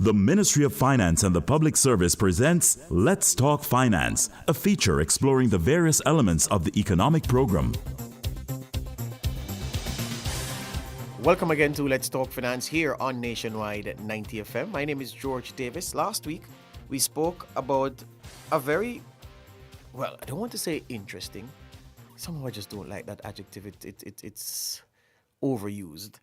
The Ministry of Finance and the Public Service presents Let's Talk Finance, a feature exploring the various elements of the economic program. Welcome again to Let's Talk Finance here on Nationwide 90 FM. My name is George Davis. Last week, we spoke about a very, well, I don't want to say interesting. Somehow I just don't like that adjective. It's overused.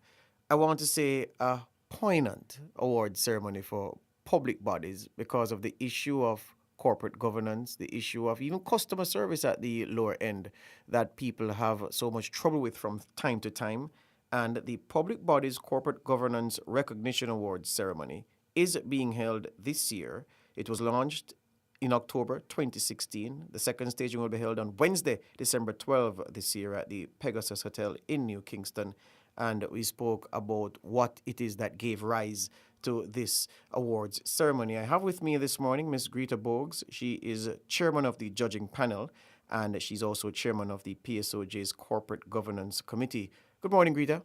I want to say a poignant award ceremony for public bodies because of the issue of corporate governance, the issue of even customer service at the lower end that people have so much trouble with from time to time. And the Public Bodies Corporate Governance Recognition Awards ceremony is being held this year. It was launched in October 2016. The second staging will be held on Wednesday, December 12 this year at the Pegasus Hotel in New Kingston. And we spoke about what it is that gave rise to this awards ceremony. I have with me this morning Ms. Greta Bogues. She is chairman of the judging panel, and she's also chairman of the PSOJ's Corporate Governance Committee. Good morning, Greta.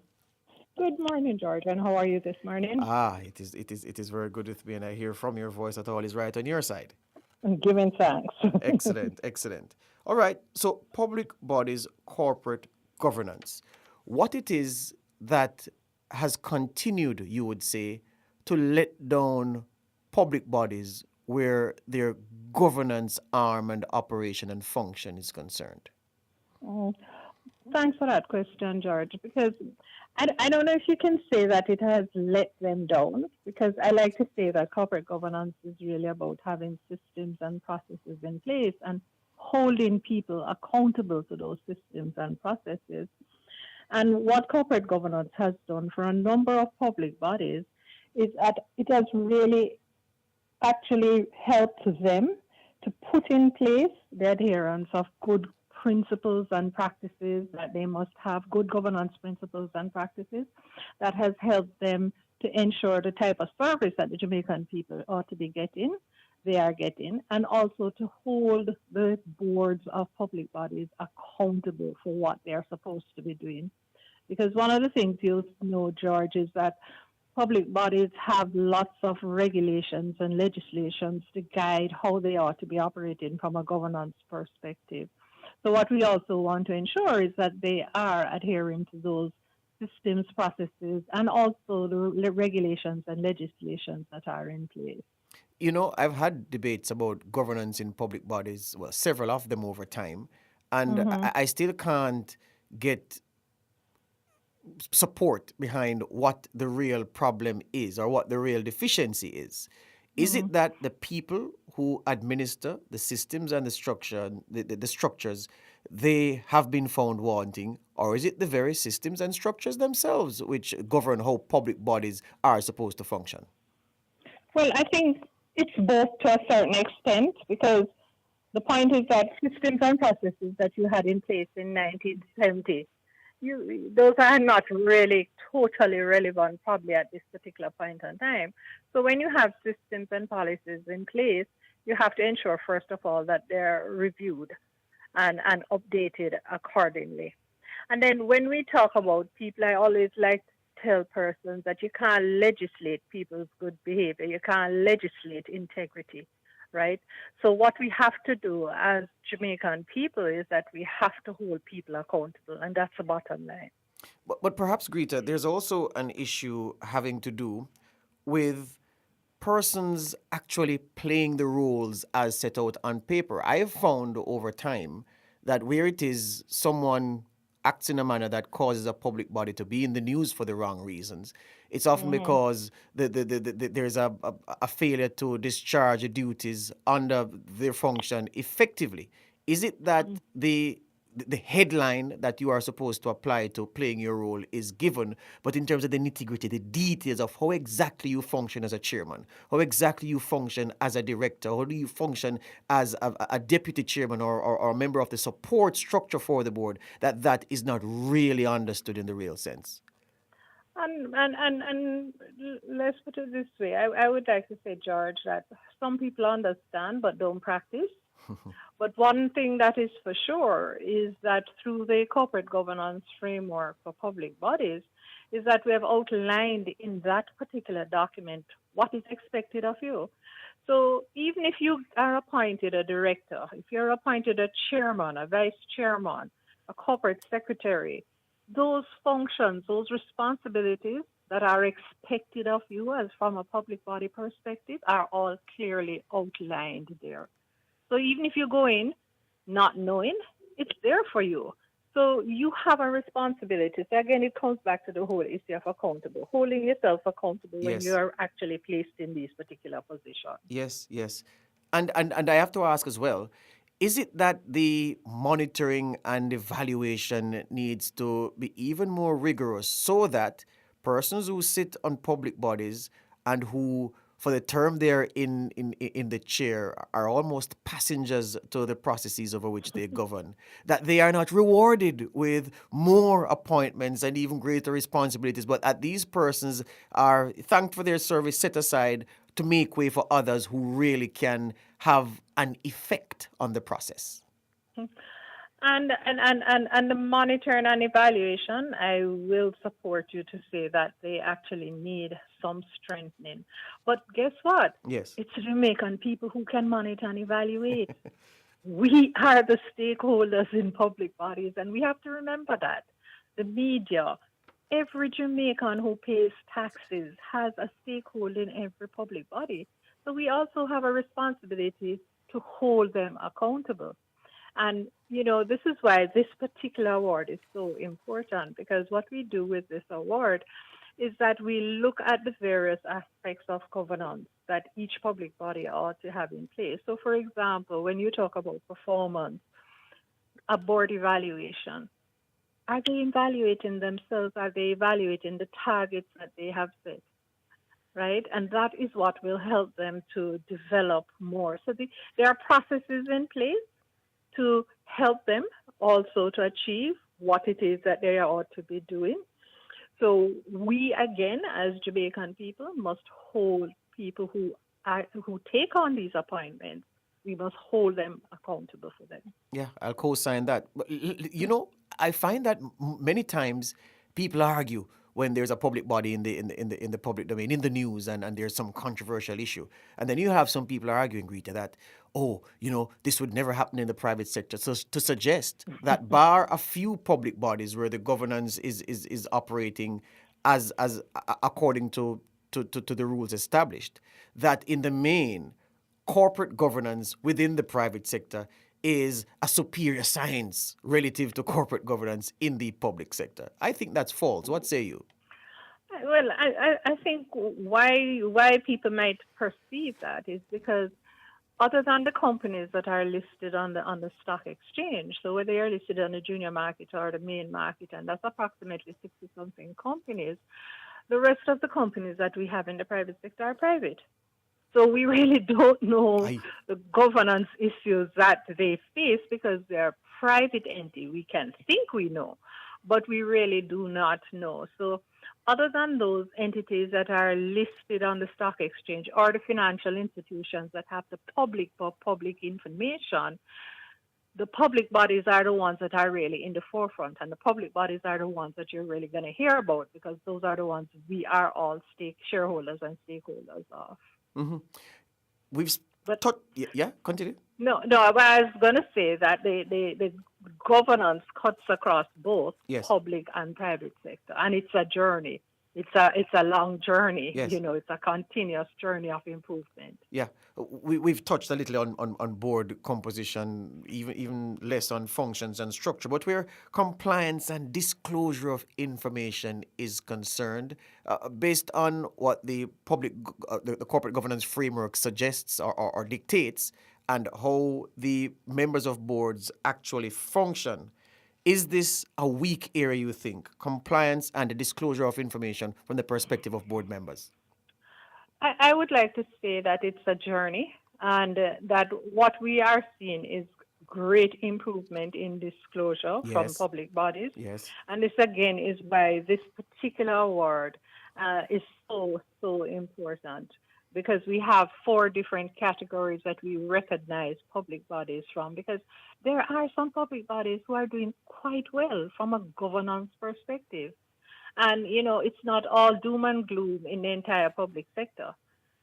Good morning, George, and how are you this morning? It is very good with me, and I hear from your voice that all is right on your side. I'm giving thanks. Excellent. All right, so public bodies, corporate governance. What it is that has continued, you would say, to let down public bodies where their governance arm and operation and function is concerned? Thanks for that question, George, because I don't know if you can say that it has let them down, because I like to say that corporate governance is really about having systems and processes in place and holding people accountable to those systems and processes. And what corporate governance has done for a number of public bodies is that it has really actually helped them to put in place the adherence of good principles and practices, that they must have good governance principles and practices that has helped them to ensure the type of service that the Jamaican people ought to be getting, they are getting, and also to hold the boards of public bodies accountable for what they are supposed to be doing. Because one of the things you'll know, George, is that public bodies have lots of regulations and legislations to guide how they ought to be operating from a governance perspective. So what we also want to ensure is that they are adhering to those systems, processes, and also the regulations and legislations that are in place. You know, I've had debates about governance in public bodies, well, several of them over time, and I still can't get support behind what the real problem is or what the real deficiency is. Is it that the people who administer the systems and the structures, they have been found wanting, or is it the very systems and structures themselves which govern how public bodies are supposed to function? Well, I think it's both to a certain extent, because the point is that systems and processes that you had in place in 1970, those are not really totally relevant probably at this particular point in time. So when you have systems and policies in place, you have to ensure, first of all, that they're reviewed and updated accordingly. And then when we talk about people, I always like to tell persons that you can't legislate people's good behavior. You can't legislate integrity, right? So what we have to do as Jamaican people is that we have to hold people accountable, and that's the bottom line. But perhaps, Greta, there's also an issue having to do with persons actually playing the roles as set out on paper. I have found over time that where it is someone acts in a manner that causes a public body to be in the news for the wrong reasons, it's often because there's a failure to discharge the duties under their function effectively. Is it that the headline that you are supposed to apply to playing your role is given, but in terms of the nitty-gritty, the details of how exactly you function as a chairman, how exactly you function as a director, how do you function as a deputy chairman or a member of the support structure for the board, that is not really understood in the real sense? And let's put it this way. I would like to say, George, that some people understand but don't practice. But one thing that is for sure is that through the corporate governance framework for public bodies is that we have outlined in that particular document what is expected of you. So even if you are appointed a director, if you're appointed a chairman, a vice chairman, a corporate secretary, those functions, those responsibilities that are expected of you as from a public body perspective are all clearly outlined there. So even if you go in not knowing, it's there for you. So you have a responsibility. So again, it comes back to the whole issue of accountable, holding yourself accountable when you Yes. are actually placed in these particular positions. Yes, yes. And I have to ask as well, is it that the monitoring and evaluation needs to be even more rigorous so that persons who sit on public bodies and who for the term they're in the chair are almost passengers to the processes over which they govern, that they are not rewarded with more appointments and even greater responsibilities, but that these persons are thanked for their service, set aside to make way for others who really can have an effect on the process. And the monitoring and evaluation, I will support you to say that they actually need some strengthening. But guess what? Yes. It's Jamaican people who can monitor and evaluate. We are the stakeholders in public bodies, and we have to remember that. The media, every Jamaican who pays taxes has a stakeholder in every public body. So we also have a responsibility to hold them accountable. And, this is why this particular award is so important, because what we do with this award is that we look at the various aspects of governance that each public body ought to have in place. So, for example, when you talk about performance, a board evaluation, are they evaluating themselves? Are they evaluating the targets that they have set? Right? And that is what will help them to develop more. So there are processes in place to help them also to achieve what it is that they ought to be doing. So we, again, as Jamaican people, must hold people who take on these appointments. We must hold them accountable for them. Yeah, I'll co-sign that. But, I find that many times people argue when there's a public body in the public domain, in the news, and there's some controversial issue, and then you have some people arguing, Greta, that this would never happen in the private sector. So to suggest that bar a few public bodies where the governance is operating as according to the rules established, that in the main corporate governance within the private sector is a superior science relative to corporate governance in the public sector. I think that's false. What say you? Well, I think why people might perceive that is because other than the companies that are listed on the stock exchange, so whether they're listed on the junior market or the main market, and that's approximately 60 something companies, the rest of the companies that we have in the private sector are private. So we really don't know the governance issues that they face because they're private entity. We can think we know, but we really do not know. So other than those entities that are listed on the stock exchange or the financial institutions that have the public information, the public bodies are the ones that are really in the forefront, and the public bodies are the ones that you're really going to hear about because those are the ones we are all shareholders and stakeholders of. Mm-hmm. Yeah, continue. No, I was going to say that the governance cuts across both public and private sector, and it's a journey. It's a long journey. Yes. It's a continuous journey of improvement. Yeah, we've touched a little on board composition, even less on functions and structure, but where compliance and disclosure of information is concerned, based on what the the corporate governance framework suggests or dictates, and how the members of boards actually function. Is this a weak area, you think, compliance and the disclosure of information from the perspective of board members? I would like to say that it's a journey, and that what we are seeing is great improvement in disclosure from public bodies. Yes. And this, again, is why this particular award is so important, because we have 4 different categories that we recognize public bodies from, because there are some public bodies who are doing quite well from a governance perspective. And, it's not all doom and gloom in the entire public sector.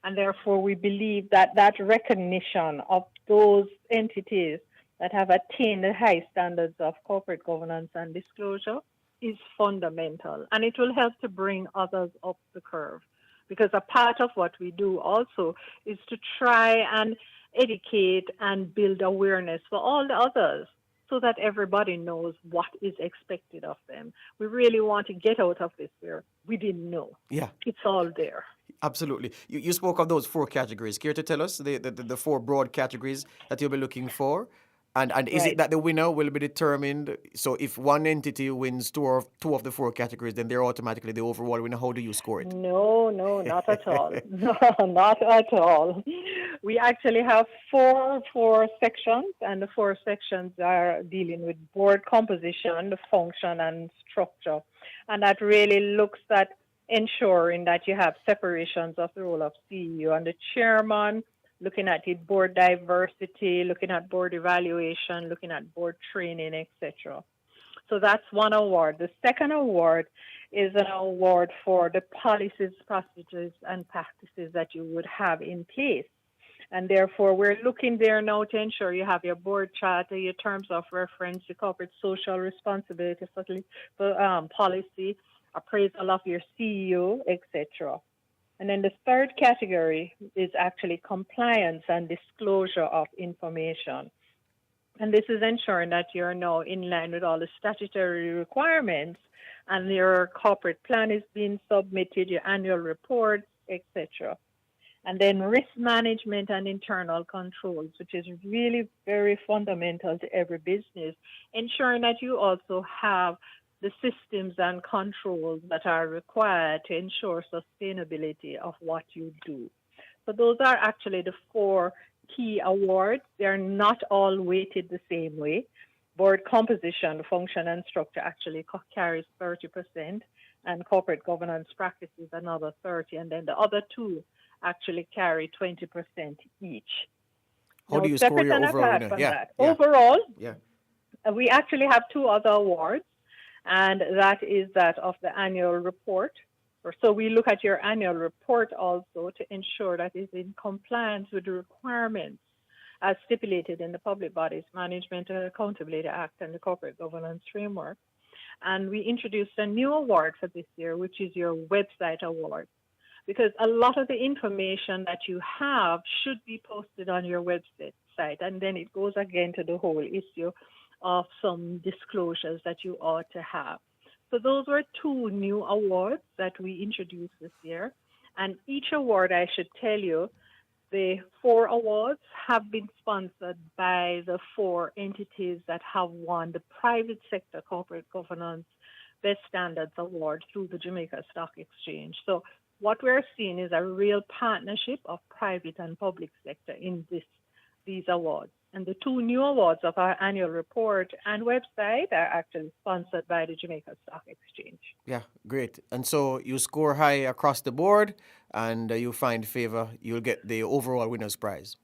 And therefore, we believe that that recognition of those entities that have attained the high standards of corporate governance and disclosure is fundamental. And it will help to bring others up the curve. Because a part of what we do also is to try and educate and build awareness for all the others so that everybody knows what is expected of them. We really want to get out of this where we didn't know. Yeah. It's all there. Absolutely. You spoke of those 4 categories. Care to tell us the 4 broad categories that you'll be looking for? And is it that the winner will be determined? So if one entity wins two of the 4 categories, then they're automatically the overall winner. How do you score it? No, not at all. No, not at all. We actually have four sections, and the 4 sections are dealing with board composition, the function, and structure. And that really looks at ensuring that you have separations of the role of CEO and the chairman, looking at the board diversity, looking at board evaluation, looking at board training, etc. So that's one award. The second award is an award for the policies, procedures, and practices that you would have in place. And therefore, we're looking there now to ensure you have your board charter, your terms of reference, your corporate social responsibility policy, appraisal of your CEO, etc. And then the third category is actually compliance and disclosure of information. And this is ensuring that you're now in line with all the statutory requirements and your corporate plan is being submitted, your annual reports, etc. And then risk management and internal controls, which is really very fundamental to every business, ensuring that you also have the systems and controls that are required to ensure sustainability of what you do. So those are actually the 4 key awards. They're not all weighted the same way. Board composition, function, and structure actually carries 30%, and corporate governance practices another 30%, and then the other 2 actually carry 20% each. How do you score your overall winner? Overall, we actually have 2 other awards. And that is that of the annual report. So we look at your annual report also to ensure that it's in compliance with the requirements as stipulated in the Public Bodies Management and Accountability Act and the Corporate Governance Framework. And we introduced a new award for this year, which is your website award. Because a lot of the information that you have should be posted on your website. And then it goes again to the whole issue of some disclosures that you ought to have. So those were 2 new awards that we introduced this year. And each award, I should tell you, the 4 awards have been sponsored by the 4 entities that have won the Private Sector Corporate Governance Best Standards Award through the Jamaica Stock Exchange. So what we're seeing is a real partnership of private and public sector in these awards. And the 2 new awards of our annual report and website are actually sponsored by the Jamaica Stock Exchange. Yeah, great. And so you score high across the board and you find favor, you'll get the overall winner's prize.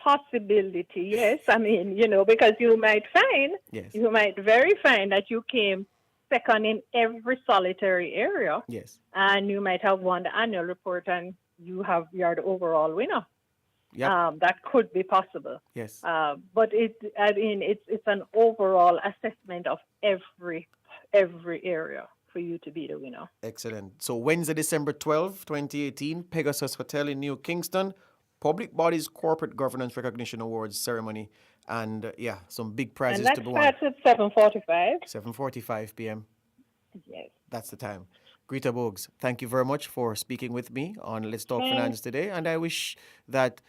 Possibility, yes. I mean, because you might find that you came second in every solitary area. Yes. And you might have won the annual report and you are the overall winner. Yep. That could be possible. Yes. But it's an overall assessment of every area for you to be the winner. Excellent. So Wednesday, December 12, 2018, Pegasus Hotel in New Kingston, Public Bodies Corporate Governance Recognition Awards ceremony. And some big prizes to be won. And that starts at 7:45. 7:45 p.m. Yes. That's the time. Greta Bogues, thank you very much for speaking with me on Let's Talk Finance today. And I wish that,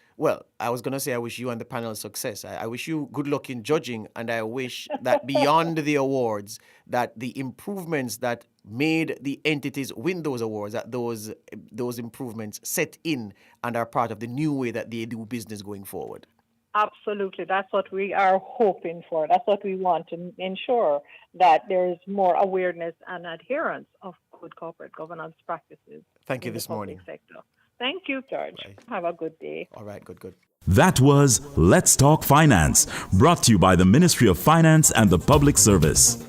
I was going to say I wish you and the panel success. I wish you good luck in judging. And I wish that beyond the awards, that the improvements that made the entities win those awards, that those improvements set in and are part of the new way that they do business going forward. Absolutely. That's what we are hoping for. That's what we want to ensure, that there is more awareness and adherence of good corporate governance practices. Thank you this morning. Sector. Thank you, George. Bye. Have a good day. All right, good. That was Let's Talk Finance, brought to you by the Ministry of Finance and the Public Service.